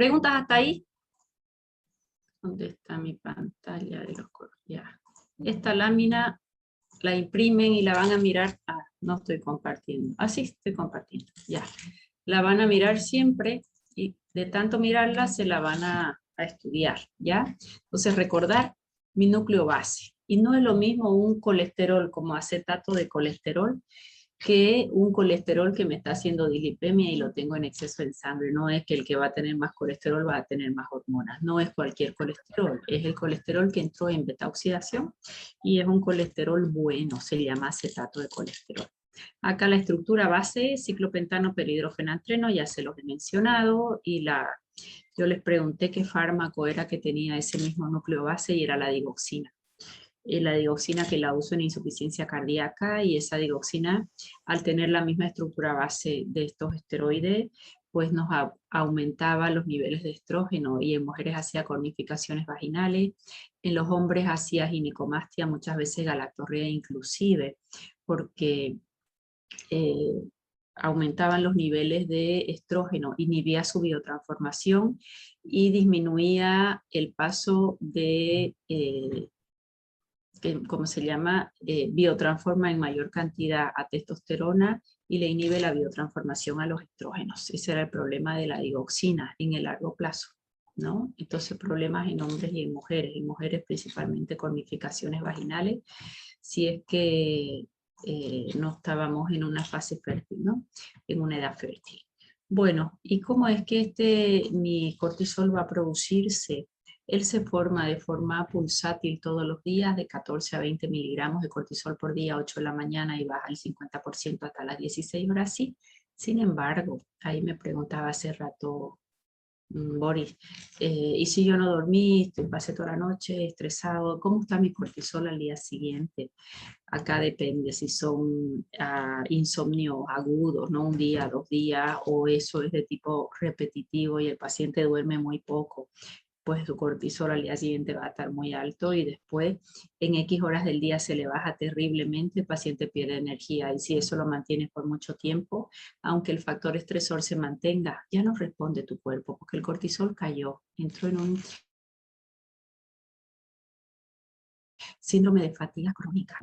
¿Preguntas hasta ahí? ¿Dónde está mi pantalla de los colores? Ya. Esta lámina la imprimen y la van a mirar. Ah, no estoy compartiendo. Ah, sí, estoy compartiendo. Ya. La van a mirar siempre y de tanto mirarla se la van a estudiar, ¿ya? Entonces recordar mi núcleo base. Y no es lo mismo un colesterol como acetato de colesterol que un colesterol que me está haciendo dislipemia y lo tengo en exceso en sangre. No es que el que va a tener más colesterol va a tener más hormonas. No es cualquier colesterol. Es el colesterol que entró en beta oxidación y es un colesterol bueno. Se llama acetato de colesterol. Acá la estructura base es ciclopentano perhidrofenantreno, ya se los he mencionado, y yo les pregunté qué fármaco era que tenía ese mismo núcleo base y era la digoxina. La digoxina que la uso en insuficiencia cardíaca, y esa digoxina, al tener la misma estructura base de estos esteroides, pues nos aumentaba los niveles de estrógeno, y en mujeres hacía cornificaciones vaginales, en los hombres hacía ginecomastia, muchas veces galactorrea inclusive, porque aumentaban los niveles de estrógeno, inhibía su biotransformación y disminuía el paso de, ¿cómo se llama? Biotransforma en mayor cantidad a testosterona y le inhibe la biotransformación a los estrógenos. Ese era el problema de la digoxina en el largo plazo, ¿no? Entonces problemas en hombres y en mujeres principalmente cornificaciones vaginales, si es que no estábamos en una fase fértil, ¿no? En una edad fértil. Bueno, ¿y cómo es que mi cortisol va a producirse? Él se forma de forma pulsátil todos los días, de 14 a 20 miligramos de cortisol por día, 8 de la mañana, y baja el 50% hasta las 16 horas, sí. Sin embargo, ahí me preguntaba hace rato Boris, y si yo no dormí, pasé toda la noche estresado, ¿cómo está mi cortisol al día siguiente? Acá depende si son insomnios agudos, ¿no? Un día, 2 días, o eso es de tipo repetitivo y el paciente duerme muy poco, pues su cortisol al día siguiente va a estar muy alto, y después en X horas del día se le baja terriblemente, el paciente pierde energía, y si eso lo mantienes por mucho tiempo, aunque el factor estresor se mantenga, ya no responde tu cuerpo, porque el cortisol cayó, entró en un síndrome de fatiga crónica.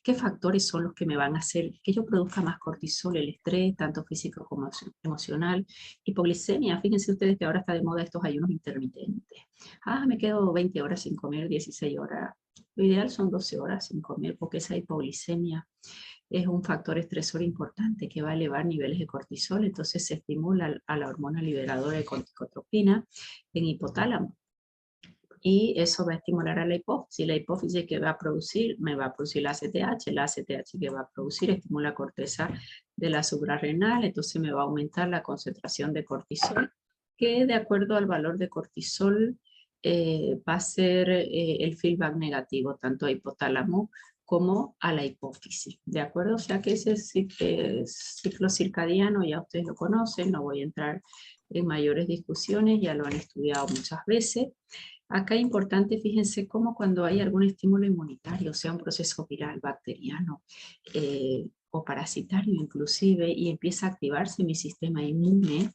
¿Qué factores son los que me van a hacer que yo produzca más cortisol? El estrés, tanto físico como emocional. Hipoglicemia, fíjense ustedes que ahora está de moda estos ayunos intermitentes. Ah, me quedo 20 horas sin comer, 16 horas. Lo ideal son 12 horas sin comer, porque esa hipoglicemia es un factor estresor importante que va a elevar niveles de cortisol, entonces se estimula a la hormona liberadora de corticotropina en hipotálamo, y eso va a estimular a la hipófisis. La hipófisis que va a producir, me va a producir la ACTH que va a producir estimula corteza de la suprarrenal, entonces me va a aumentar la concentración de cortisol, que de acuerdo al valor de cortisol va a ser el feedback negativo, tanto a hipotálamo como a la hipófisis, ¿de acuerdo? O sea que ese ciclo circadiano ya ustedes lo conocen, no voy a entrar en mayores discusiones, ya lo han estudiado muchas veces. Acá es importante, fíjense cómo cuando hay algún estímulo inmunitario, sea un proceso viral, bacteriano o parasitario inclusive, y empieza a activarse mi sistema inmune,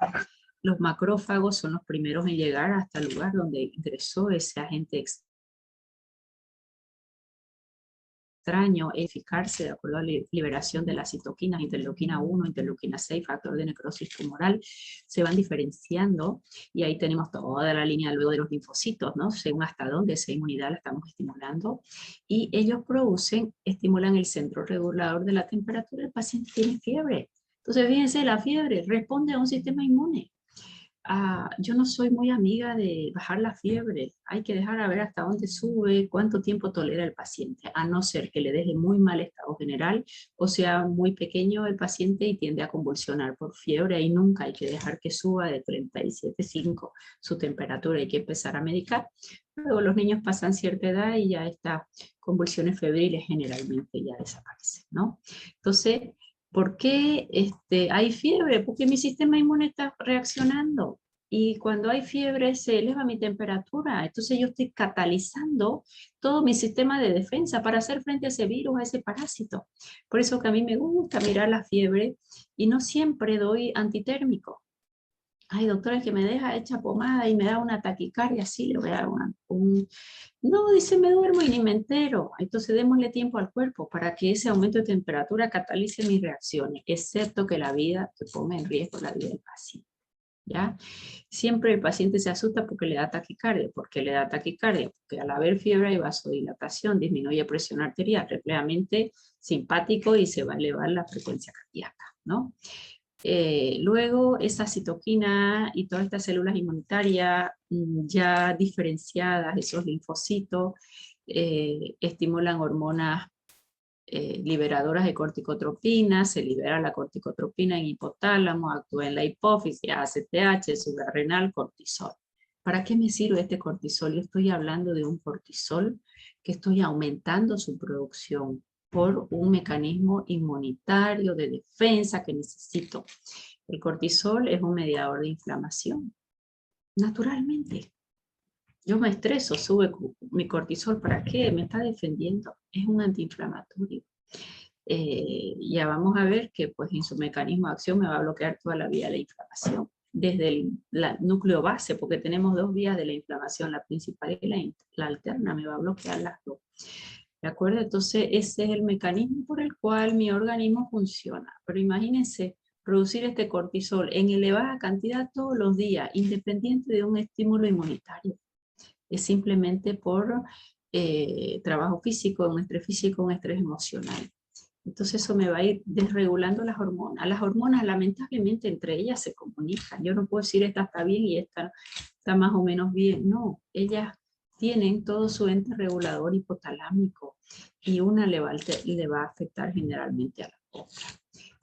los macrófagos son los primeros en llegar hasta el lugar donde ingresó ese agente extraño, eficarse de acuerdo a la liberación de las citoquinas, interleuquina 1, interleuquina 6, factor de necrosis tumoral, se van diferenciando, y ahí tenemos toda la línea luego de los linfocitos, ¿no? Según hasta dónde esa inmunidad la estamos estimulando, y ellos estimulan el centro regulador de la temperatura, el paciente tiene fiebre. Entonces fíjense, la fiebre responde a un sistema inmune. Yo no soy muy amiga de bajar la fiebre, hay que dejar a ver hasta dónde sube, cuánto tiempo tolera el paciente, a no ser que le deje muy mal estado general, o sea muy pequeño el paciente y tiende a convulsionar por fiebre, ahí nunca hay que dejar que suba de 37,5 su temperatura, hay que empezar a medicar. Luego los niños pasan cierta edad y ya estas convulsiones febriles generalmente ya desaparecen, ¿no? Entonces, ¿por qué hay fiebre? Porque mi sistema inmune está reaccionando, y cuando hay fiebre se eleva mi temperatura, entonces yo estoy catalizando todo mi sistema de defensa para hacer frente a ese virus, a ese parásito. Por eso que a mí me gusta mirar la fiebre y no siempre doy antitérmico. Ay, doctora, es que me deja hecha pomada y me da una taquicardia, sí, le voy a dar No, dice, me duermo y ni me entero. Entonces démosle tiempo al cuerpo para que ese aumento de temperatura catalice mis reacciones, excepto que la vida, que ponga en riesgo la vida del paciente. ¿Ya? Siempre el paciente se asusta porque le da taquicardia. ¿Por qué le da taquicardia? Porque al haber fiebre y vasodilatación disminuye presión arterial, repletamente simpático y se va a elevar la frecuencia cardíaca, ¿no? Luego, esa citoquina y todas estas células inmunitarias ya diferenciadas, esos linfocitos, estimulan hormonas liberadoras de corticotropina, se libera la corticotropina en hipotálamo, actúa en la hipófisis, ACTH, suprarrenal, cortisol. ¿Para qué me sirve este cortisol? Yo estoy hablando de un cortisol que estoy aumentando su producción por un mecanismo inmunitario de defensa que necesito. El cortisol es un mediador de inflamación, naturalmente. Yo me estreso, sube mi cortisol, ¿para qué? Me está defendiendo, es un antiinflamatorio. Ya vamos a ver que pues en su mecanismo de acción me va a bloquear toda la vía de la inflamación, desde el núcleo base, porque tenemos dos vías de la inflamación, la principal y la alterna, me va a bloquear las dos. ¿De acuerdo? Entonces ese es el mecanismo por el cual mi organismo funciona. Pero imagínense producir este cortisol en elevada cantidad todos los días, independiente de un estímulo inmunitario. Es simplemente por trabajo físico, un estrés emocional. Entonces eso me va a ir desregulando las hormonas. Las hormonas lamentablemente entre ellas se comunican. Yo no puedo decir esta está bien y esta está más o menos bien. No, ellas tienen todo su ente regulador hipotalámico y una le va a afectar generalmente a la otra.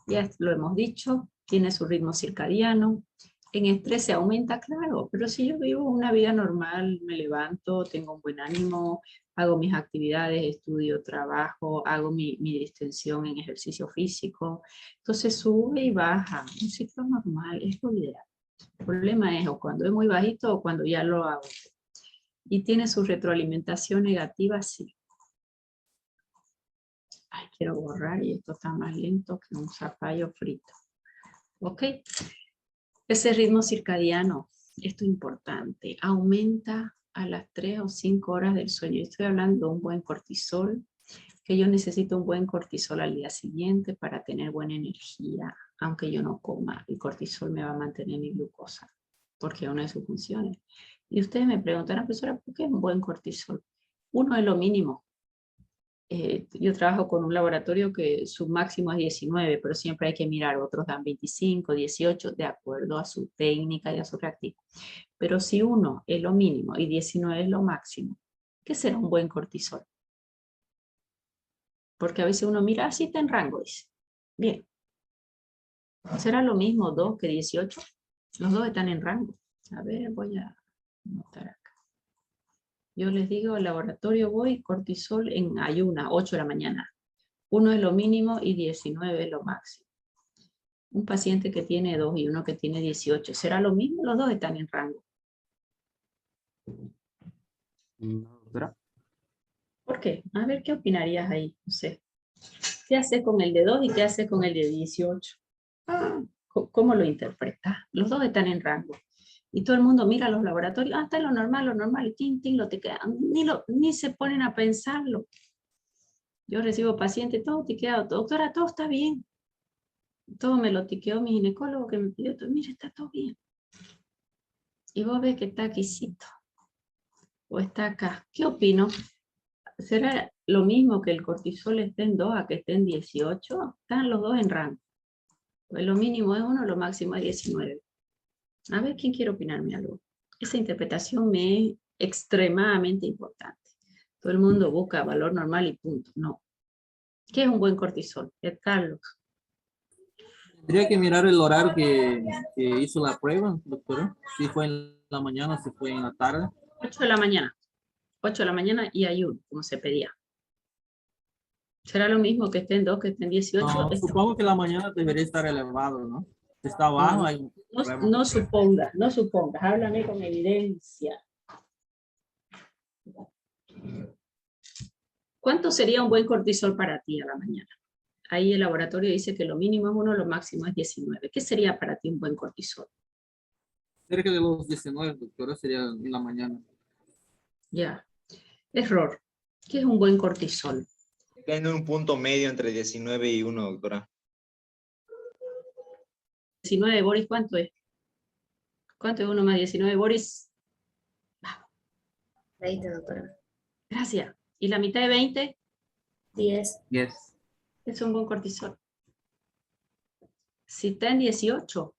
Ya lo hemos dicho, tiene su ritmo circadiano. En estrés se aumenta, claro, pero si yo vivo una vida normal, me levanto, tengo un buen ánimo, hago mis actividades, estudio, trabajo, hago mi distensión en ejercicio físico, entonces sube y baja, un ciclo normal, es lo ideal. El problema es o cuando es muy bajito o cuando ya lo hago. Y tiene su retroalimentación negativa, sí. Ay, quiero borrar y esto está más lento que un zapallo frito. ¿Ok? Ese ritmo circadiano, esto es importante, aumenta a las 3 o 5 horas del sueño. Estoy hablando de un buen cortisol, que yo necesito un buen cortisol al día siguiente para tener buena energía, aunque yo no coma, el cortisol me va a mantener mi glucosa, porque es una de sus funciones. Y ustedes me preguntarán, profesora, ¿por qué es un buen cortisol? Uno es lo mínimo. Yo trabajo con un laboratorio que su máximo es 19, pero siempre hay que mirar, otros dan 25, 18, de acuerdo a su técnica y a su reactivo. Pero si uno es lo mínimo y 19 es lo máximo, ¿qué será un buen cortisol? Porque a veces uno mira, así está en rango, dice. Bien. ¿Será lo mismo 2 que 18? Los dos están en rango. A ver, voy a anotar acá. Yo les digo, al laboratorio voy, cortisol en ayuna, 8 de la mañana. 1 es lo mínimo y 19 es lo máximo. Un paciente que tiene 2 y uno que tiene 18, ¿será lo mismo? Los dos están en rango. ¿Verdad? ¿Por qué? A ver, ¿qué opinarías ahí? No sé. ¿Qué haces con el de 2 y qué haces con el de 18? ¿Cómo lo interpretas? Los dos están en rango. Y todo el mundo mira los laboratorios, está lo normal, y tin, lo te queda. Ni se ponen a pensarlo. Yo recibo pacientes, todo tiqueado, doctora, todo está bien. Todo me lo tiqueó mi ginecólogo que me pidió, mire, está todo bien. Y vos ves que está aquícito, o está acá. ¿Qué opino? ¿Será lo mismo que el cortisol esté en 2 a que esté en 18? Están los dos en rango. Pues lo mínimo es 1, lo máximo es 19. A ver, ¿quién quiere opinarme algo? Esa interpretación me es extremadamente importante. Todo el mundo busca valor normal y punto. No. ¿Qué es un buen cortisol? Carlos. Tendría que mirar el horario que hizo la prueba, doctora. Si fue en la mañana, si fue en la tarde. 8 de la mañana. 8 de la mañana y ayuno, como se pedía. ¿Será lo mismo que estén 2, que estén 18? No, supongo que la mañana debería estar elevado, ¿no? Si está abajo, hay un problema. No supongas, háblame con evidencia. ¿Cuánto sería un buen cortisol para ti a la mañana? Ahí el laboratorio dice que lo mínimo es 1, lo máximo es 19. ¿Qué sería para ti un buen cortisol? Cerca de los 19, doctora, sería en la mañana. Ya. Error. ¿Qué es un buen cortisol? Está en un punto medio entre 19 y 1, doctora. 19, Boris, ¿cuánto es? ¿Cuánto es 1 más 19, Boris? 20, doctora. Gracias. ¿Y la mitad de 20? 10. 10. Es un buen cortisol. Si está en 18,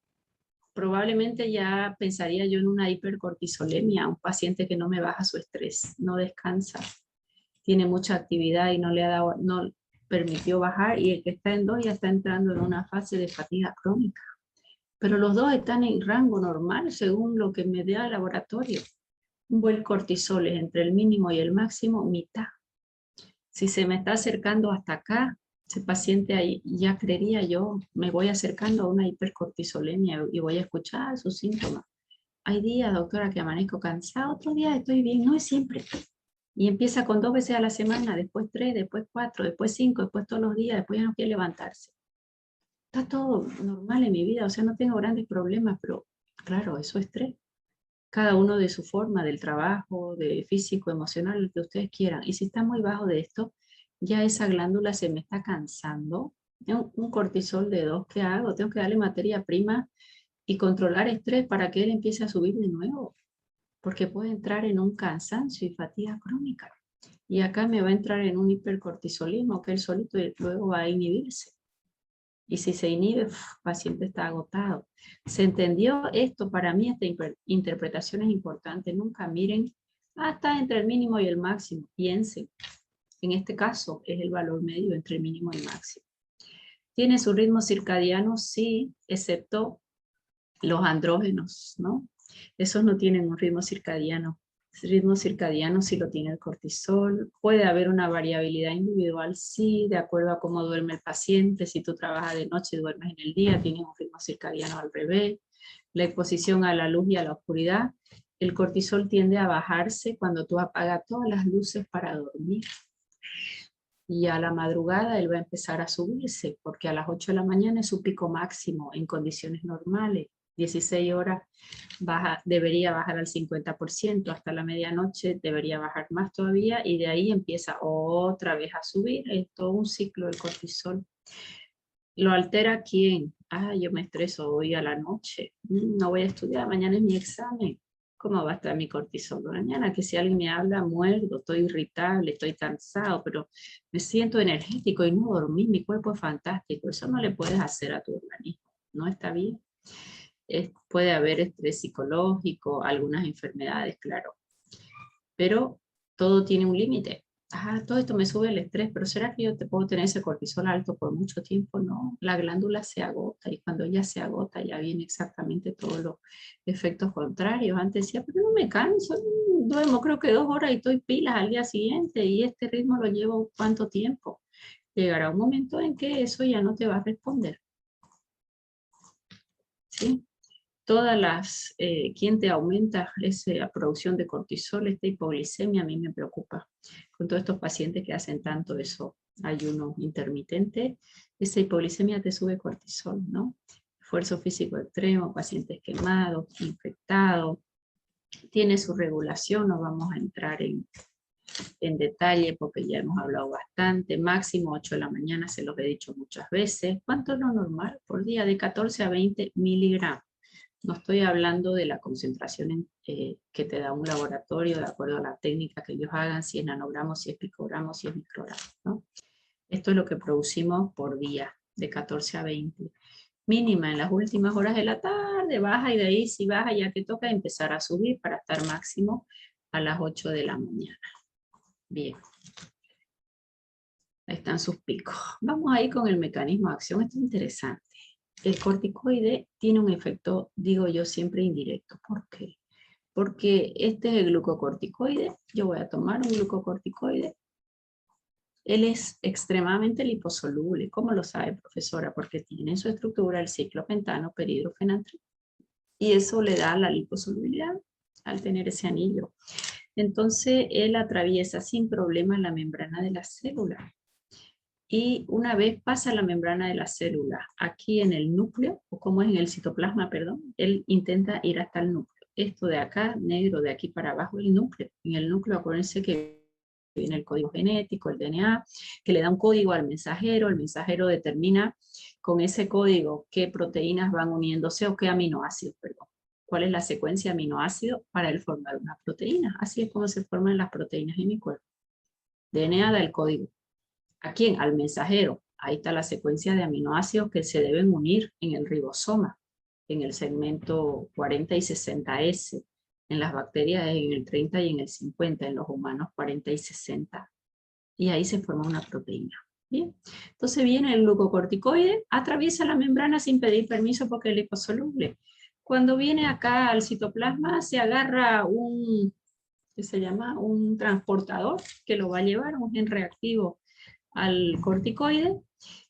probablemente ya pensaría yo en una hipercortisolemia, un paciente que no me baja su estrés, no descansa, tiene mucha actividad y no le ha dado, no permitió bajar, y el que está en 2 ya está entrando en una fase de fatiga crónica. Pero los dos están en rango normal según lo que me da el laboratorio. Un buen cortisol es entre el mínimo y el máximo, mitad. Si se me está acercando hasta acá, ese paciente ahí, ya creería yo, me voy acercando a una hipercortisolemia y voy a escuchar sus síntomas. Hay días, doctora, que amanezco cansado, otros días estoy bien, no es siempre. Y empieza con 2 veces a la semana, después 3, después 4, después 5, después todos los días, después ya no quiere levantarse. Está todo normal en mi vida, o sea, no tengo grandes problemas, pero claro, eso es estrés. Cada uno de su forma, del trabajo, de físico, emocional, lo que ustedes quieran. Y si está muy bajo de esto, ya esa glándula se me está cansando. Un cortisol de 2, ¿qué hago? Tengo que darle materia prima y controlar estrés para que él empiece a subir de nuevo, porque puede entrar en un cansancio y fatiga crónica. Y acá me va a entrar en un hipercortisolismo que él solito luego va a inhibirse. Y si se inhibe, el paciente está agotado. ¿Se entendió esto? Para mí esta interpretación es importante. Nunca miren, está entre el mínimo y el máximo. Piensen, en este caso es el valor medio entre el mínimo y el máximo. ¿Tiene su ritmo circadiano? Sí, excepto los andrógenos, ¿no? Esos no tienen un ritmo circadiano. El ritmo circadiano sí lo tiene el cortisol. Puede haber una variabilidad individual, sí, de acuerdo a cómo duerme el paciente. Si tú trabajas de noche y duermes en el día, tienes un ritmo circadiano al revés. La exposición a la luz y a la oscuridad. El cortisol tiende a bajarse cuando tú apagas todas las luces para dormir. Y a la madrugada él va a empezar a subirse, porque a las 8 de la mañana es su pico máximo en condiciones normales. 16 horas debería bajar al 50%, hasta la medianoche debería bajar más todavía, y de ahí empieza otra vez a subir. Es todo un ciclo del cortisol. ¿Lo altera quién? Yo me estreso hoy a la noche, no voy a estudiar, mañana es mi examen. ¿Cómo va a estar mi cortisol mañana? Que si alguien me habla, muerdo, estoy irritable, estoy cansado, pero me siento energético y no dormí, mi cuerpo es fantástico. Eso no le puedes hacer a tu organismo, no está bien. Puede haber estrés psicológico, algunas enfermedades, claro, pero todo tiene un límite. Todo esto me sube el estrés, pero ¿será que yo te puedo tener ese cortisol alto por mucho tiempo? No, la glándula se agota, y cuando ella se agota ya viene exactamente todos los efectos contrarios. Antes decía, pero no me canso, duermo creo que 2 horas y estoy pilas al día siguiente, y este ritmo lo llevo ¿cuánto tiempo? Llegará un momento en que eso ya no te va a responder. ¿Sí? Todas las, ¿quién te aumenta esa producción de cortisol? Esta hipoglicemia a mí me preocupa. Con todos estos pacientes que hacen tanto eso, ayuno intermitente, esa hipoglicemia te sube cortisol, ¿no? Esfuerzo físico extremo, pacientes quemados, infectados, tiene su regulación, no vamos a entrar en detalle porque ya hemos hablado bastante. Máximo 8 de la mañana, se los he dicho muchas veces. ¿Cuánto es lo normal por día? De 14 a 20 miligramos. No estoy hablando de la concentración que te da un laboratorio de acuerdo a la técnica que ellos hagan, si es nanogramos, si es picogramos, si es microgramos, ¿no? Esto es lo que producimos por día, de 14 a 20. Mínima en las últimas horas de la tarde, baja, y de ahí si baja ya te toca empezar a subir para estar máximo a las 8 de la mañana. Bien. Ahí están sus picos. Vamos ahí con el mecanismo de acción. Esto es interesante. El corticoide tiene un efecto, digo yo, siempre indirecto. ¿Por qué? Porque este es el glucocorticoide. Yo voy a tomar un glucocorticoide. Él es extremadamente liposoluble. ¿Cómo lo sabe, profesora? Porque tiene en su estructura el ciclopentano perhidrofenantril. Y eso le da la liposolubilidad al tener ese anillo. Entonces, él atraviesa sin problema la membrana de la célula. y una vez pasa la membrana de la célula aquí en el núcleo, o como es en el citoplasma, perdón, él intenta ir hasta el núcleo. Esto de acá, negro, de aquí para abajo, el núcleo. En el núcleo, acuérdense que viene el código genético, el DNA, que le da un código al mensajero. El mensajero determina con ese código qué proteínas van uniéndose o qué aminoácidos, perdón. ¿Cuál es la secuencia de aminoácidos para el formar una proteína? Así es como se forman las proteínas en mi cuerpo. DNA da el código. ¿A quién? Al mensajero. Ahí está la secuencia de aminoácidos que se deben unir en el ribosoma, en el segmento 40 y 60S. En las bacterias en el 30 y en el 50, en los humanos 40 y 60. Y ahí se forma una proteína. ¿Bien? Entonces viene el glucocorticoide, atraviesa la membrana sin pedir permiso porque es liposoluble. Cuando viene acá al citoplasma se agarra un, ¿qué se llama? Un transportador que lo va a llevar, un gen reactivo al corticoide,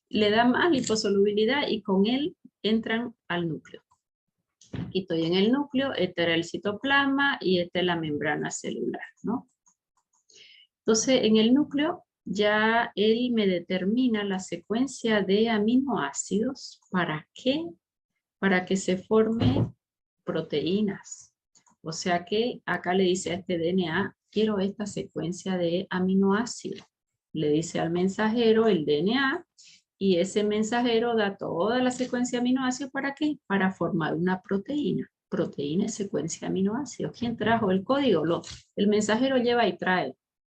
le da más liposolubilidad y con él entran al núcleo. Aquí estoy en el núcleo, este era el citoplasma y esta es la membrana celular, ¿no? Entonces, en el núcleo ya él me determina la secuencia de aminoácidos. ¿Para qué? Para que se formen proteínas. O sea que acá le dice a este DNA, quiero esta secuencia de aminoácidos. Le dice al mensajero el DNA y ese mensajero da toda la secuencia de aminoácidos. ¿Para qué? Para formar una proteína. Proteína es secuencia de aminoácidos. ¿Quién trajo el código? El mensajero lleva y trae.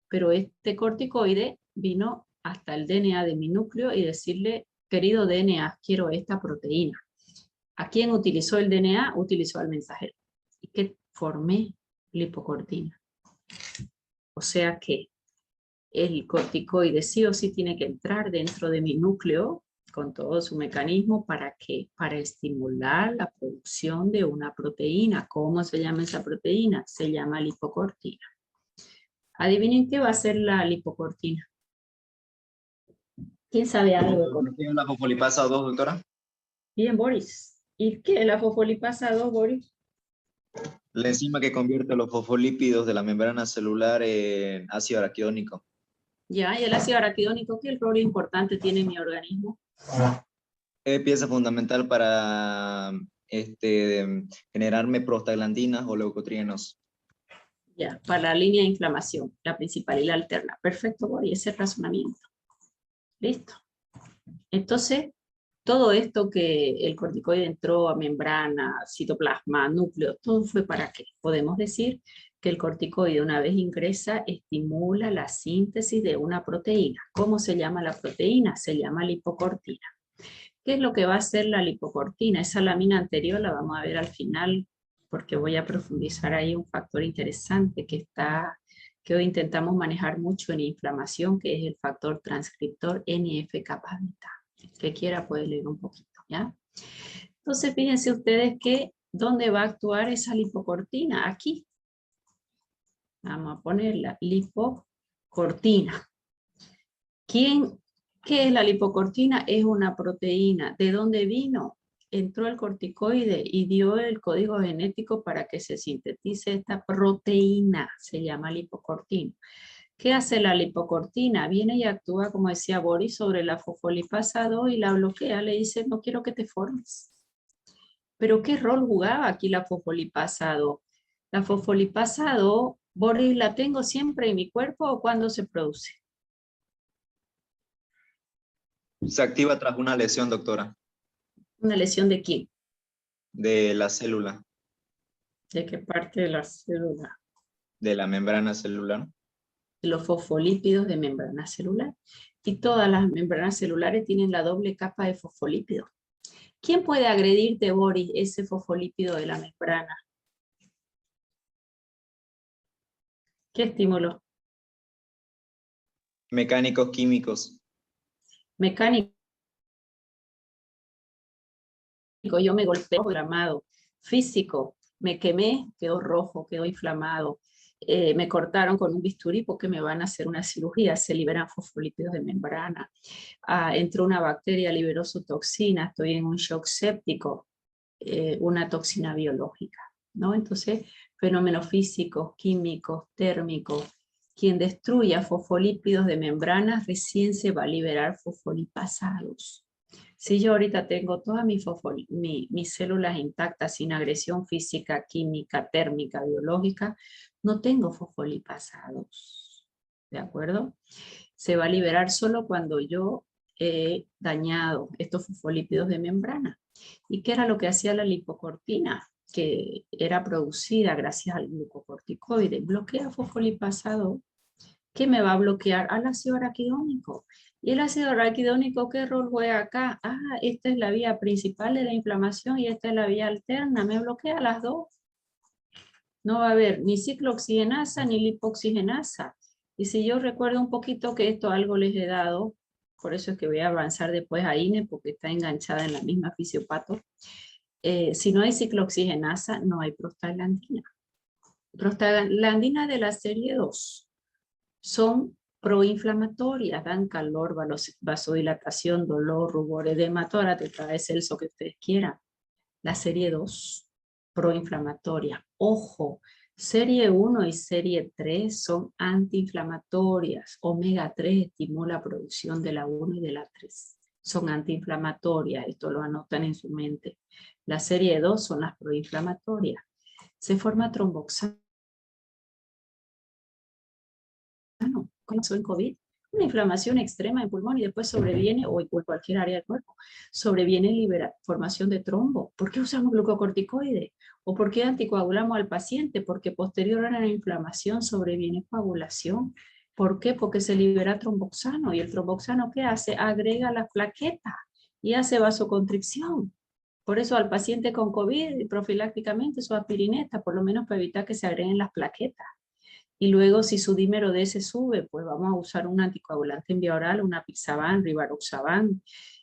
Pero este corticoide vino hasta el DNA de mi núcleo y decirle, querido DNA, quiero esta proteína. ¿A quién utilizó el DNA? Utilizó al mensajero. ¿Y qué formé? Lipocortina. O sea que el corticoide sí o sí tiene que entrar dentro de mi núcleo con todo su mecanismo. ¿Para qué? Para estimular la producción de una proteína. ¿Cómo se llama esa proteína? Se llama lipocortina. Adivinen qué va a ser la lipocortina. ¿Quién sabe algo? ¿Tiene la fosfolipasa 2, doctora? Bien, Boris. ¿Y qué es la fosfolipasa 2, Boris? La enzima que convierte los fosfolípidos de la membrana celular en ácido araquidónico. Ya, y el ácido araquidónico, ¿qué rol importante tiene en mi organismo? Es pieza fundamental para generarme prostaglandinas o leucotrienos. Ya, para la línea de inflamación, la principal y la alterna. Perfecto, Boris, ese es el razonamiento. Listo. Entonces, todo esto que el corticoide entró a membrana, citoplasma, núcleo, todo fue para qué. Podemos decir que el corticoide una vez ingresa estimula la síntesis de una proteína. ¿Cómo se llama la proteína? Se llama lipocortina. ¿Qué es lo que va a hacer la lipocortina? Esa lámina anterior la vamos a ver al final porque voy a profundizar ahí un factor interesante que hoy intentamos manejar mucho en inflamación, que es el factor transcriptor NF-kappa beta. El que quiera puede leer un poquito, ¿ya? Entonces, fíjense ustedes que, ¿dónde va a actuar esa lipocortina? Aquí. Vamos a ponerla, lipocortina. ¿Qué es la lipocortina? Es una proteína. ¿De dónde vino? Entró el corticoide y dio el código genético para que se sintetice esta proteína. Se llama lipocortina. ¿Qué hace la lipocortina? Viene y actúa, como decía Boris, sobre la fosfolipasa 2 y la bloquea. Le dice, no quiero que te formes. ¿Pero qué rol jugaba aquí la fosfolipasa 2? La fosfolipasa 2, Boris, ¿la tengo siempre en mi cuerpo o cuándo se produce? Se activa tras una lesión, doctora, ¿Una lesión de quién? de la célula, ¿De qué parte de la célula? de la membrana celular. De los fosfolípidos de membrana celular. Y todas las membranas celulares tienen la doble capa de fosfolípidos. ¿Quién puede agredirte, Boris, ese fosfolípido de la membrana? ¿Qué estímulo? Mecánicos químicos. Mecánico. Yo me golpeo programado. Físico. Me quemé, quedó rojo, quedó inflamado. Me cortaron con un bisturí porque me van a hacer una cirugía. Se liberan fosfolípidos de membrana. Entró una bacteria, liberó su toxina. Estoy en un shock séptico. Una toxina biológica, ¿no? Entonces, fenómenos físicos, químicos, térmicos, Quien destruya fosfolípidos de membranas recién se va a liberar fosfolipasados. Si yo ahorita tengo todas mis células intactas sin agresión física, química, térmica, biológica, no tengo fosfolipasados. ¿De acuerdo? Se va a liberar solo cuando yo he dañado estos fosfolípidos de membrana. ¿Y qué era lo que hacía la lipocortina? Que era producida gracias al glucocorticoide. Bloquea fosfolipasado. ¿Qué me va a bloquear? Al ácido araquidónico. ¿Y el ácido araquidónico qué rol juega acá? Ah, esta es la vía principal de la inflamación y esta es la vía alterna. Me bloquea las dos. No va a haber ni ciclooxigenasa ni lipoxigenasa. Y si yo recuerdo un poquito que esto algo les he dado, por eso es que voy a avanzar después a INE, porque está enganchada en la misma fisiopato. Si no hay ciclooxigenasa, no hay prostaglandina. Prostaglandina de la serie 2 son proinflamatorias, dan calor, vasodilatación, dolor, rubor, edema, toda la tetrada de Celso que ustedes quieran. La serie 2, proinflamatoria. Ojo, serie 1 y serie 3 son antiinflamatorias. Omega 3 estimula la producción de la 1 y de la 3. Son antiinflamatorias, esto lo anotan en su mente. La serie 2 son las proinflamatorias. Se forma tromboxano. ¿Cómo pasó en COVID? Una inflamación extrema en pulmón y después sobreviene, o en cualquier área del cuerpo, sobreviene formación de trombo. ¿Por qué usamos glucocorticoides? ¿O por qué anticoagulamos al paciente? Porque posterior a la inflamación sobreviene coagulación. ¿Por qué? Porque se libera tromboxano. ¿Y el tromboxano qué hace? Agrega las plaquetas y hace vasoconstricción. Por eso al paciente con COVID, profilácticamente su aspirineta, por lo menos para evitar que se agreguen las plaquetas. Y luego si su dímero D se sube, pues vamos a usar un anticoagulante en vía oral, una Apixaban, Rivaroxaban,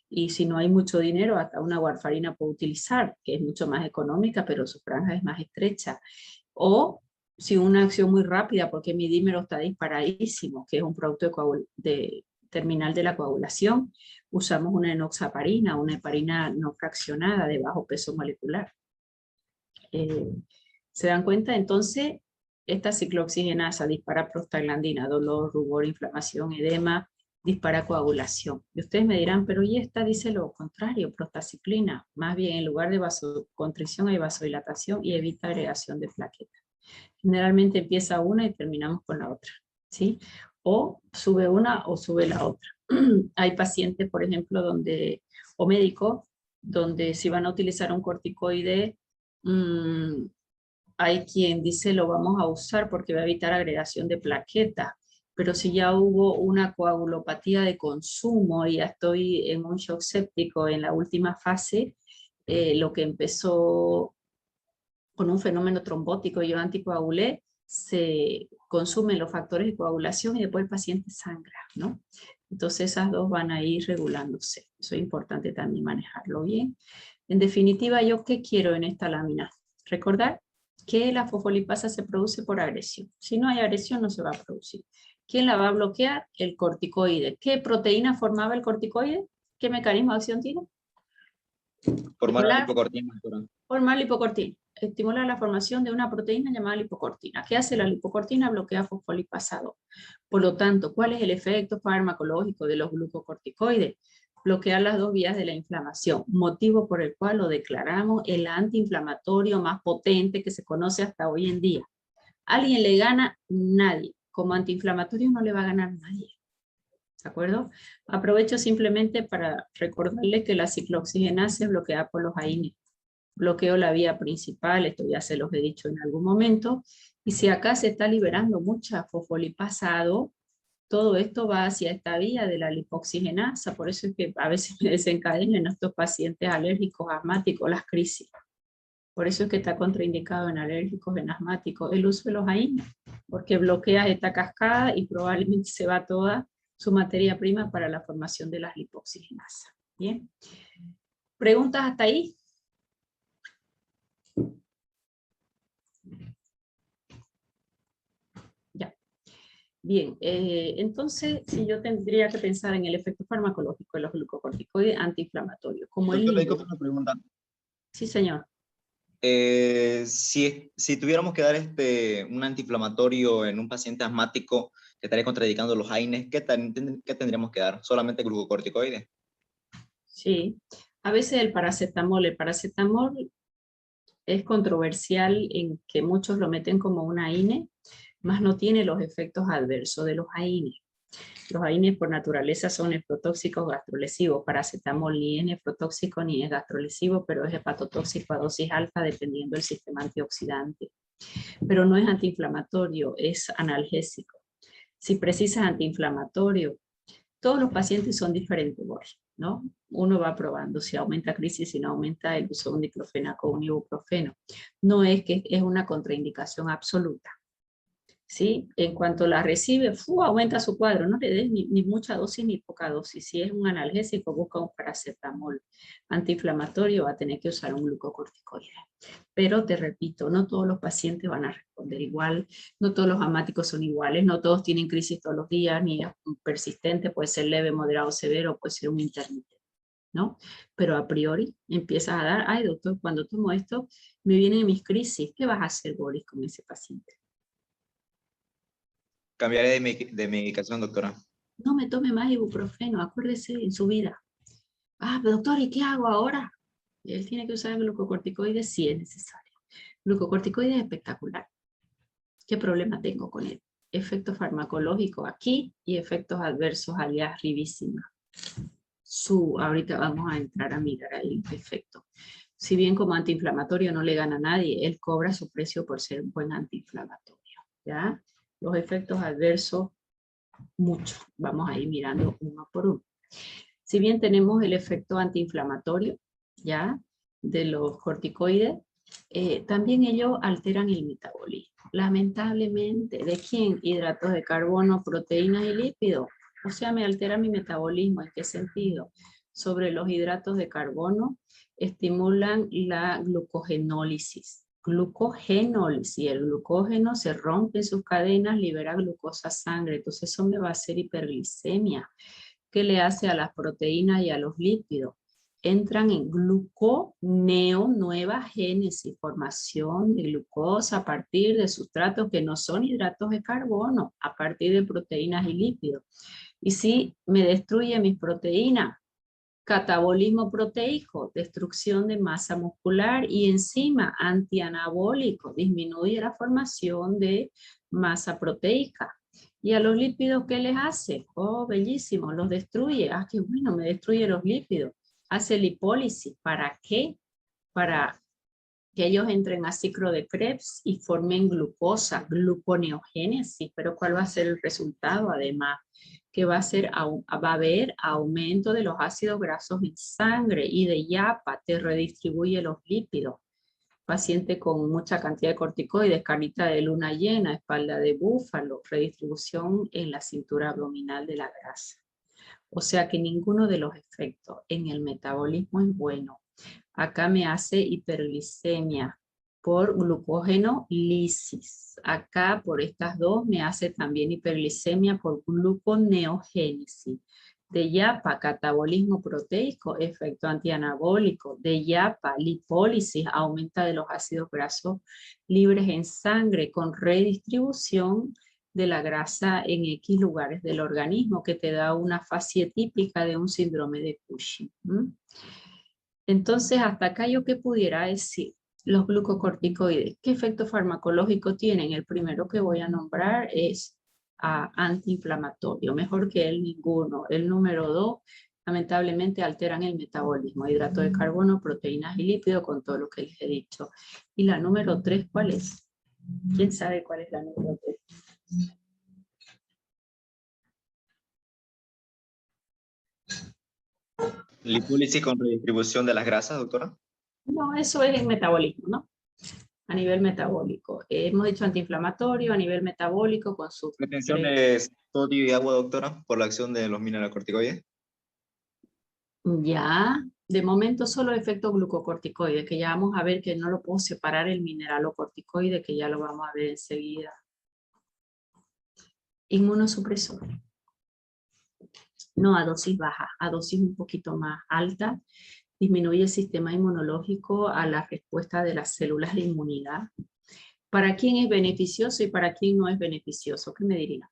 y si no hay mucho dinero, hasta una warfarina puede utilizar, que es mucho más económica, pero su franja es más estrecha. O si una acción muy rápida, porque mi dímero está disparadísimo, que es un producto terminal de la coagulación, usamos una enoxaparina, una heparina no fraccionada de bajo peso molecular. ¿Se dan cuenta? Entonces, esta ciclooxigenasa dispara prostaglandina, dolor, rubor, inflamación, edema, dispara coagulación. Y ustedes me dirán, pero y esta dice lo contrario, prostaciclina. Más bien, en lugar de vasoconstricción hay vasodilatación y evita agregación de plaquetas. Generalmente empieza una y terminamos con la otra, ¿sí? O sube una o sube la otra. Hay pacientes, por ejemplo, o médicos, donde si van a utilizar un corticoide, hay quien dice lo vamos a usar porque va a evitar agregación de plaquetas, pero si ya hubo una coagulopatía de consumo y ya estoy en un shock séptico en la última fase, lo que empezó con un fenómeno trombótico y yo anticoagulé, se consumen los factores de coagulación y después el paciente sangra, ¿no? Entonces esas dos van a ir regulándose. Eso es importante también manejarlo bien. En definitiva, ¿yo qué quiero en esta lámina? Recordar que la fosfolipasa se produce por agresión. Si no hay agresión, no se va a producir. ¿Quién la va a bloquear? El corticoide. ¿Qué proteína formaba el corticoide? ¿Qué mecanismo de acción tiene? Formar la lipocortina. Formar lipocortina. Estimular la formación de una proteína llamada lipocortina. ¿Qué hace la lipocortina? Bloquea fosfolipasado. Por lo tanto, ¿cuál es el efecto farmacológico de los glucocorticoides? Bloquear las dos vías de la inflamación, motivo por el cual lo declaramos el antiinflamatorio más potente que se conoce hasta hoy en día. ¿Alguien le gana? Nadie. Como antiinflamatorio no le va a ganar nadie. ¿De acuerdo? Aprovecho simplemente para recordarles que la ciclooxigenasa es bloqueada por los AINE. Bloqueo la vía principal, esto ya se los he dicho en algún momento, y si acá se está liberando mucha fosfolipasado, todo esto va hacia esta vía de la lipoxigenasa, por eso es que a veces me desencadenan en estos pacientes alérgicos, asmáticos, las crisis. Por eso es que está contraindicado en alérgicos, en asmáticos, el uso de los AINE, porque bloquea esta cascada y probablemente se va toda su materia prima para la formación de las lipoxigenasas. ¿Bien? ¿Preguntas hasta ahí? Ya. Bien, entonces si yo tendría que pensar en el efecto farmacológico de los glucocorticoides antiinflamatorios, como el Doctora, libro. una pregunta. Sí, señor. Si tuviéramos que dar un antiinflamatorio en un paciente asmático que estaría contraindicando los AINES, ¿qué tendríamos que dar? ¿Solamente glucocorticoides? Sí, a veces el paracetamol es controversial en que muchos lo meten como una AINE, más no tiene los efectos adversos de los AINES. Los AINES por naturaleza son nefrotóxicos gastrolesivos. Paracetamol ni es nefrotóxico ni es gastrolesivo, pero es hepatotóxico a dosis alta dependiendo del sistema antioxidante. Pero no es antiinflamatorio, es analgésico. Si precisas antiinflamatorio, todos los pacientes son diferentes, ¿no? Uno va probando si aumenta crisis, si no aumenta el uso de un diclofenaco o un ibuprofeno. No es que es una contraindicación absoluta. ¿Sí? En cuanto la recibe, aumenta su cuadro, no le des ni mucha dosis ni poca dosis. Si es un analgésico, busca un paracetamol. Antiinflamatorio va a tener que usar un glucocorticoide. Pero te repito, no todos los pacientes van a responder igual, no todos los asmáticos son iguales, no todos tienen crisis todos los días, ni es persistente, puede ser leve, moderado, severo, puede ser un intermitente, ¿no? Pero a priori empiezas a dar, ay doctor, cuando tomo esto, me vienen mis crisis, ¿qué vas a hacer, Boris, con ese paciente? Cambiaré de medicación, doctora. No me tome más ibuprofeno, acuérdese en su vida. Ah, pero doctor, ¿y qué hago ahora? Y él tiene que usar glucocorticoides si es necesario. Glucocorticoides es espectacular. ¿Qué problema tengo con él? Efectos farmacológicos aquí y efectos adversos allá arribísima. Ahorita vamos a entrar a mirar ahí el efecto. Si bien como antiinflamatorio no le gana a nadie, él cobra su precio por ser un buen antiinflamatorio. ¿Ya? Los efectos adversos, mucho. Vamos a ir mirando uno por uno. Si bien tenemos el efecto antiinflamatorio, ¿ya? De los corticoides, también ellos alteran el metabolismo. Lamentablemente, ¿de quién? Hidratos de carbono, proteínas y lípidos. O sea, me altera mi metabolismo. ¿En qué sentido? Sobre los hidratos de carbono, estimulan la glucogenólisis. Glucogenólisis, el glucógeno se rompe en sus cadenas, libera glucosa a sangre, entonces eso me va a hacer hiperglicemia. ¿Qué le hace a las proteínas y a los lípidos? Entran en gluconeo, nueva génesis, formación de glucosa a partir de sustratos que no son hidratos de carbono, a partir de proteínas y lípidos. Y si me destruye mis proteínas, catabolismo proteico, destrucción de masa muscular y enzima antianabólico, disminuye la formación de masa proteica. ¿Y a los lípidos qué les hace? Oh, bellísimo, los destruye. Ah, qué bueno, me destruye los lípidos. Hace lipólisis. ¿Para qué? Para que ellos entren a ciclo de Krebs y formen glucosa, gluconeogénesis. Pero ¿cuál va a ser el resultado? Además, que va a haber aumento de los ácidos grasos en sangre y de YAPA, te redistribuye los lípidos. Paciente con mucha cantidad de corticoides, carita de luna llena, espalda de búfalo, redistribución en la cintura abdominal de la grasa. O sea que ninguno de los efectos en el metabolismo es bueno. Acá me hace hiperglicemia por glucogenolisis. Acá por estas dos me hace también hiperglicemia por gluconeogénesis. De YAPA, catabolismo proteico, efecto antianabólico. De YAPA, lipólisis, aumenta de los ácidos grasos libres en sangre con redistribución de la grasa en X lugares del organismo, que te da una fase típica de un síndrome de Cushing. Entonces, hasta acá yo qué pudiera decir. Los glucocorticoides, ¿qué efecto farmacológico tienen? El primero que voy a nombrar es antiinflamatorio, mejor que él ninguno. El número 2, lamentablemente alteran el metabolismo, hidrato de carbono, proteínas y lípidos, con todo lo que les he dicho. Y la número 3, ¿cuál es? ¿Quién sabe cuál es la número 3? ¿Lipólisis con redistribución de las grasas, doctora? No, eso es el metabolismo, ¿no? A nivel metabólico. Hemos dicho antiinflamatorio, a nivel metabólico con su... ¿Retención de sodio y agua, doctora, por la acción de los mineralocorticoides? Ya, de momento solo efecto glucocorticoide, que ya vamos a ver que no lo puedo separar el mineralocorticoide, que ya lo vamos a ver enseguida. Inmunosupresor. No a dosis baja, a dosis un poquito más alta. disminuye el sistema inmunológico a la respuesta de las células de inmunidad. ¿Para quién es beneficioso y para quién no es beneficioso? ¿Qué me diría?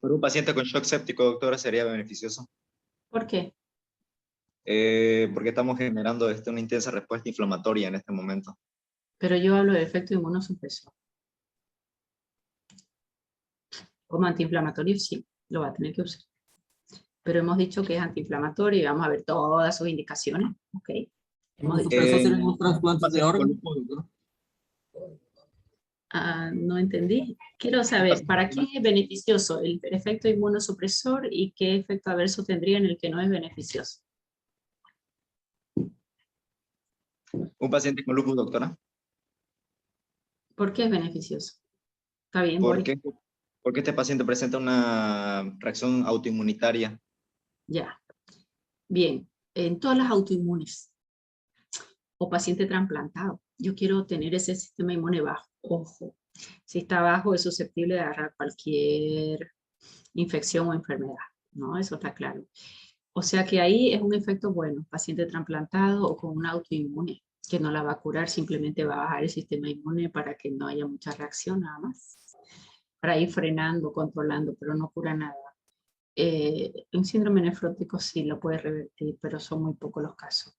Para un paciente con shock séptico, doctora, sería beneficioso. ¿Por qué? Porque estamos generando una intensa respuesta inflamatoria en este momento. Pero yo hablo de efecto inmunosupresor. Como antiinflamatorio sí, lo va a tener que usar. Pero hemos dicho que es antiinflamatorio y vamos a ver todas sus indicaciones. ¿Ok? Hemos dicho, Eso serían los trasplantes de paciente con órganos. lupus, doctora. no entendí. Quiero saber, ¿para quién es beneficioso el efecto inmunosupresor y qué efecto adverso tendría en el que no es beneficioso? Un paciente con lupus, doctora. ¿Por qué es beneficioso? Está bien, Boris. Porque este paciente presenta una reacción autoinmunitaria. Ya. Bien. En todas las autoinmunes o paciente trasplantado, yo quiero tener ese sistema inmune bajo. Ojo, si está bajo es susceptible de agarrar cualquier infección o enfermedad, ¿no? Eso está claro. O sea que ahí es un efecto bueno, paciente trasplantado o con un autoinmune, que no la va a curar, simplemente va a bajar el sistema inmune para que no haya mucha reacción nada más. Para ir frenando, controlando, pero no cura nada. Un síndrome nefrótico sí lo puede revertir, pero son muy pocos los casos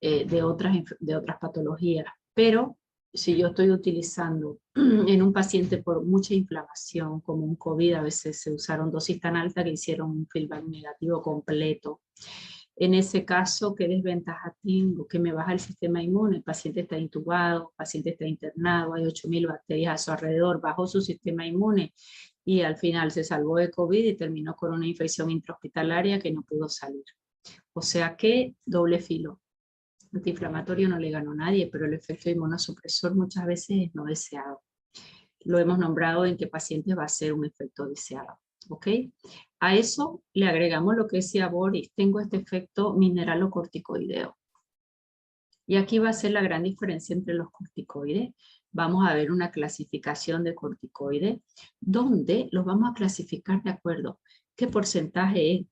de otras patologías. Pero si yo estoy utilizando en un paciente por mucha inflamación, como un COVID, a veces se usaron dosis tan altas que hicieron un feedback negativo completo. En ese caso, ¿qué desventaja tengo? Que me baja el sistema inmune, el paciente está intubado, el paciente está internado, hay 8.000 bacterias a su alrededor, bajó su sistema inmune y al final se salvó de COVID y terminó con una infección intrahospitalaria que no pudo salir. O sea que doble filo. Antiinflamatorio no le ganó a nadie, pero el efecto inmunosupresor muchas veces es no deseado. Lo hemos nombrado en qué pacientes va a ser un efecto deseado. ¿Ok? A eso le agregamos lo que decía Boris, tengo este efecto mineralocorticoideo. Y aquí va a ser la gran diferencia entre los corticoides. Vamos a ver una clasificación de corticoides, donde los vamos a clasificar de acuerdo qué porcentaje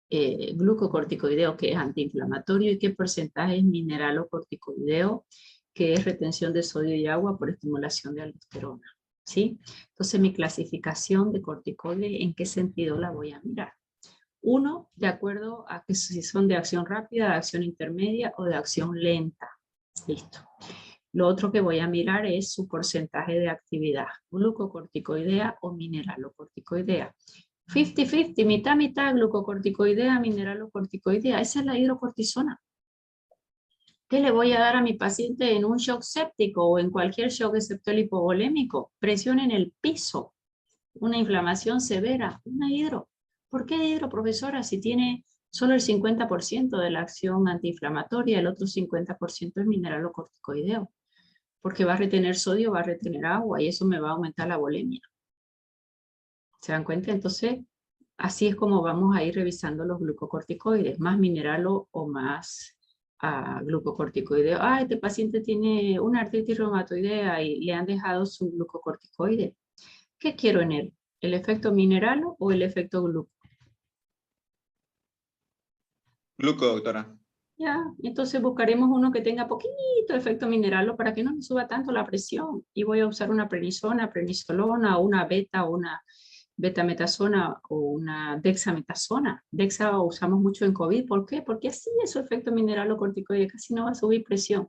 es glucocorticoideo, que es antiinflamatorio, y qué porcentaje es mineralocorticoideo, que es retención de sodio y agua por estimulación de aldosterona. ¿Sí? Entonces mi clasificación de corticoides, ¿en qué sentido la voy a mirar? Uno, de acuerdo a que si son de acción rápida, de acción intermedia o de acción lenta. Listo. Lo otro que voy a mirar es su porcentaje de actividad, glucocorticoidea o mineralocorticoidea. 50-50, mitad, glucocorticoidea, mineralocorticoidea. Esa es la hidrocortisona. ¿Qué le voy a dar a mi paciente en un shock séptico o en cualquier shock excepto el hipovolémico? Presión en el piso, una inflamación severa, una hidro. ¿Por qué hidro, profesora? Si tiene solo el 50% de la acción antiinflamatoria, el otro 50% es mineralocorticoideo. Porque va a retener sodio, va a retener agua y eso me va a aumentar la volemia. ¿Se dan cuenta? Entonces, así es como vamos a ir revisando los glucocorticoides, más mineralo o más glucocorticoideo. Este paciente tiene una artritis reumatoidea y le han dejado su glucocorticoide. ¿Qué quiero en él? ¿El efecto mineralo o el efecto gluco? Gluco, doctora. Ya, entonces buscaremos uno que tenga poquito efecto mineralo para que no me suba tanto la presión. Y voy a usar una prednisona, prednisolona, o una beta, o una betametasona o una dexametasona. Dexa usamos mucho en COVID. ¿Por qué? Porque así es su efecto mineralocorticoide, casi no va a subir presión.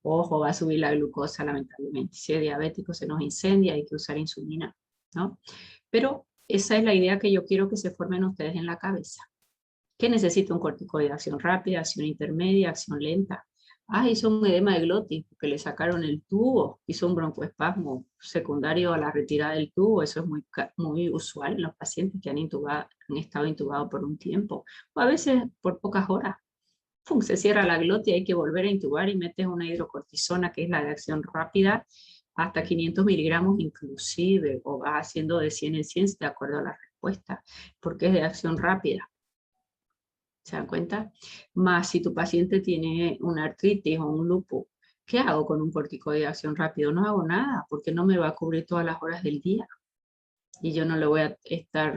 Ojo, va a subir la glucosa lamentablemente. Si es diabético se nos incendia, hay que usar insulina, ¿no? Pero esa es la idea que yo quiero que se formen ustedes en la cabeza. ¿Qué necesita un corticoide? Acción rápida, acción intermedia, acción lenta. Hizo un edema de glotis, porque le sacaron el tubo, hizo un broncoespasmo secundario a la retirada del tubo, eso es muy usual en los pacientes que han estado intubados por un tiempo, o a veces por pocas horas. ¡Pum! Se cierra la glotis, hay que volver a intubar y metes una hidrocortisona, que es la de acción rápida, hasta 500 miligramos inclusive, o vas haciendo de 100 en 100 de acuerdo a la respuesta, porque es de acción rápida. ¿Se dan cuenta? Más si tu paciente tiene una artritis o un lupus, ¿qué hago con un corticoide de acción rápido? No hago nada, porque no me va a cubrir todas las horas del día. Y yo no le voy a estar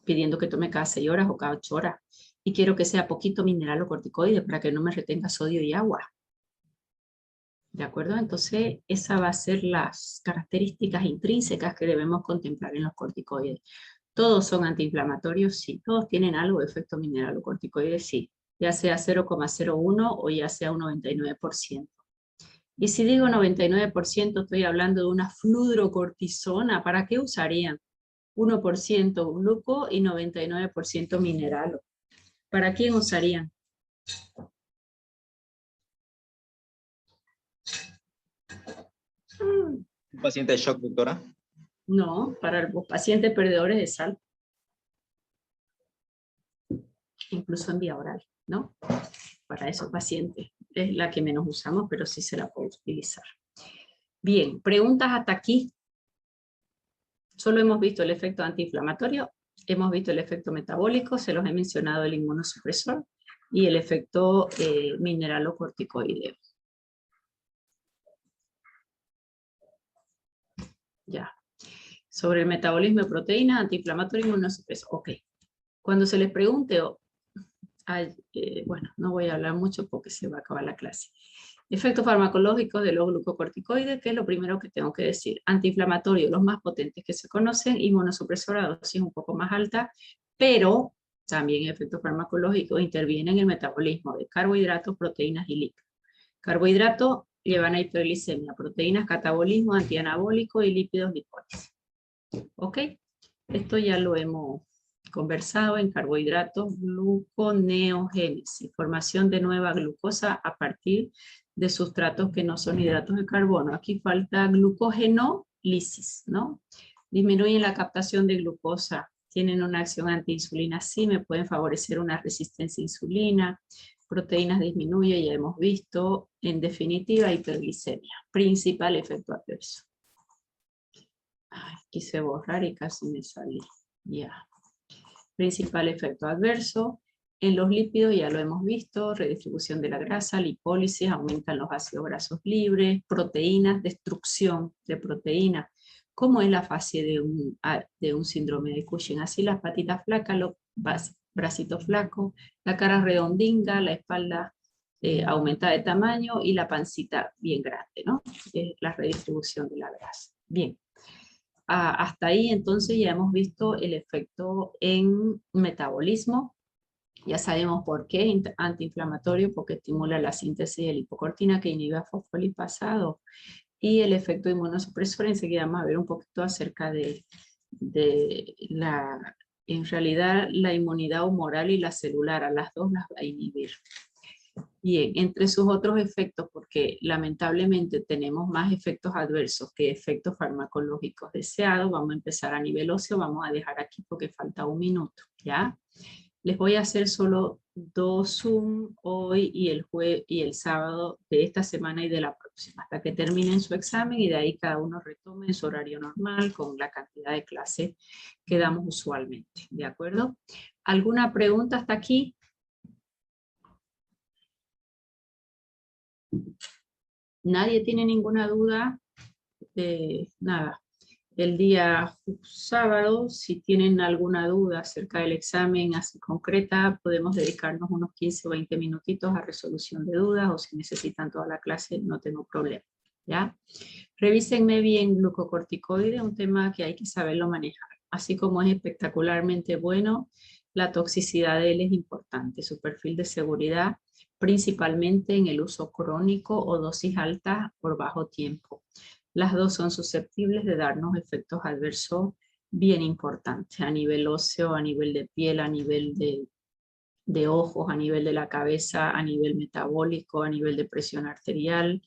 pidiendo que tome cada 6 horas o cada 8 horas. Y quiero que sea poquito mineralocorticoide para que no me retenga sodio y agua. ¿De acuerdo? Entonces, esa va a ser las características intrínsecas que debemos contemplar en los corticoides. ¿Todos son antiinflamatorios? Sí. ¿Todos tienen algo de efecto mineralocorticoide? Sí. Ya sea 0,01 o ya sea un 99%. Y si digo 99%, estoy hablando de una fludrocortisona. ¿Para qué usarían? 1% gluco y 99% mineralo. ¿Para quién usarían? Un paciente de shock, doctora. No, para los pacientes perdedores de sal, incluso en vía oral, ¿no? Para esos pacientes es la que menos usamos, pero sí se la puede utilizar. Bien, preguntas hasta aquí. Solo hemos visto el efecto antiinflamatorio, hemos visto el efecto metabólico, se los he mencionado el inmunosupresor y el efecto mineralocorticoideo. Ya. Sobre el metabolismo de proteínas, antiinflamatorio y inmunosupresor. Ok. Cuando se les pregunte, bueno, no voy a hablar mucho porque se va a acabar la clase. Efectos farmacológicos de los glucocorticoides, que es lo primero que tengo que decir. Antiinflamatorios, los más potentes que se conocen, inmunosupresora a dosis un poco más alta, pero también efectos farmacológicos intervienen en el metabolismo de carbohidratos, proteínas y lípidos. Carbohidratos llevan a hiperglicemia, proteínas, catabolismo, antianabólico y lípidos, lipólisis. ¿Ok? Esto ya lo hemos conversado en carbohidratos, gluconeogénesis, formación de nueva glucosa a partir de sustratos que no son hidratos de carbono. Aquí falta glucogenólisis, ¿no? Disminuyen la captación de glucosa, tienen una acción antiinsulina, sí, me pueden favorecer una resistencia a insulina, proteínas disminuye, ya hemos visto, en definitiva, hiperglicemia, principal efecto adverso. Ay, quise borrar y casi me salí, ya. Principal efecto adverso. En los lípidos ya lo hemos visto, redistribución de la grasa, lipólisis, aumentan los ácidos grasos libres, proteínas, destrucción de proteínas. ¿Cómo es la fase de un síndrome de Cushing? Así las patitas flacas, los bracitos flacos, la cara redondinga, la espalda aumenta de tamaño y la pancita bien grande, ¿no? Es la redistribución de la grasa. Bien. Hasta ahí entonces ya hemos visto el efecto en metabolismo. Ya sabemos por qué antiinflamatorio, porque estimula la síntesis de lipocortina que inhibe a fosfolipasado. Y el efecto inmunosupresor, enseguida vamos a ver un poquito acerca de en realidad la inmunidad humoral y la celular, a las dos las va a inhibir. Bien, entre sus otros efectos, porque lamentablemente tenemos más efectos adversos que efectos farmacológicos deseados, vamos a empezar a nivel óseo, vamos a dejar aquí porque falta un minuto, ¿ya? Les voy a hacer solo 2 Zoom hoy y el sábado de esta semana y de la próxima, hasta que terminen su examen y de ahí cada uno retome en su horario normal con la cantidad de clases que damos usualmente, ¿de acuerdo? ¿Alguna pregunta hasta aquí? ¿Nadie tiene ninguna duda? Nada. El día sábado, si tienen alguna duda acerca del examen así concreta, podemos dedicarnos unos 15 o 20 minutitos a resolución de dudas, o si necesitan toda la clase, no tengo problema, ¿ya? Revísenme bien glucocorticoide, un tema que hay que saberlo manejar. Así como es espectacularmente bueno, la toxicidad de él es importante, su perfil de seguridad, principalmente en el uso crónico o dosis altas por bajo tiempo. Las dos son susceptibles de darnos efectos adversos bien importantes a nivel óseo, a nivel de piel, a nivel de ojos, a nivel de la cabeza, a nivel metabólico, a nivel de presión arterial.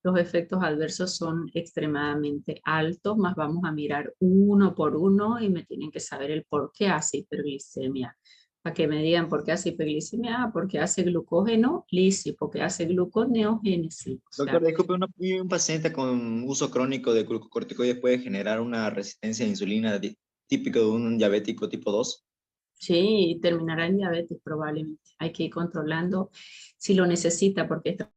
Los efectos adversos son extremadamente altos, más vamos a mirar uno por uno y me tienen que saber el por qué hace hiperglicemia. Para que me digan por qué hace hiperglicemia, porque hace glucogenólisis, porque hace gluconeogénesis. Doctor, disculpe, un paciente con uso crónico de glucocorticoides puede generar una resistencia a insulina típico de un diabético tipo 2. Sí, terminará en diabetes probablemente. Hay que ir controlando si lo necesita porque esta